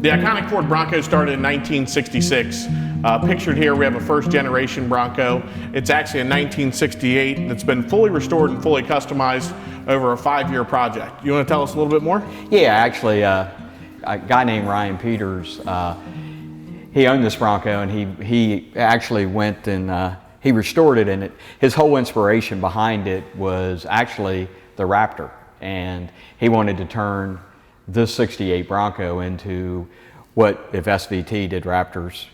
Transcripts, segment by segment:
The iconic Ford Bronco started in 1966. Pictured here, we have a first generation Bronco. It's actually a 1968 that's been fully restored and fully customized over a 5-year project. You want to tell us a little bit more? Yeah, actually, a guy named Ryan Peters, he owned this Bronco, and he actually went and he restored it, and his whole inspiration behind it was actually the Raptor, and he wanted to turn this 68 Bronco into what if SVT did Raptors,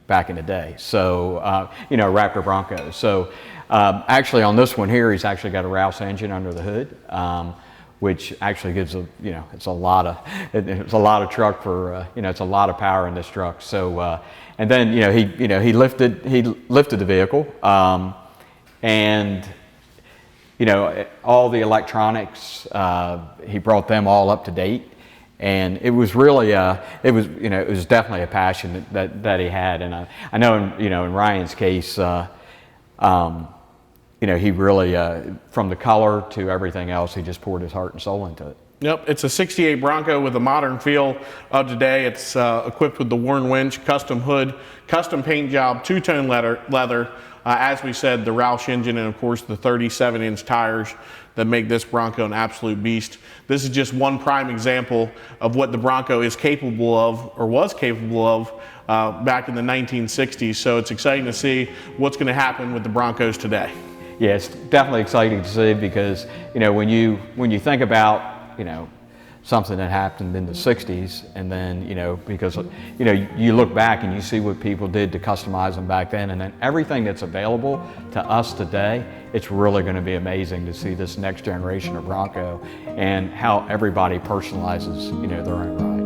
back in the day. So, Raptor Broncos. So, actually on this one here, he's actually got a Rouse engine under the hood, which actually gives it's a lot of truck for, it's a lot of power in this truck. So, and then, he lifted the vehicle, and all the electronics, he brought them all up to date. And it was really, it was definitely a passion that he had. And I know, in Ryan's case, he really, from the color to everything else, he just poured his heart and soul into it. Yep, it's a 68 Bronco with a modern feel of today. It's equipped with the Warn winch, custom hood, custom paint job, two-tone leather. As we said, the Roush engine, and of course the 37-inch tires that make this Bronco an absolute beast. This is just one prime example of what the Bronco is capable of, or was capable of, back in the 1960s. So it's exciting to see what's going to happen with the Broncos today. Yeah, it's definitely exciting to see, because when you think about something that happened in the 60s, and then because you look back and you see what people did to customize them back then, and then everything that's available to us today, it's really going to be amazing to see this next generation of Bronco and how everybody personalizes their own ride.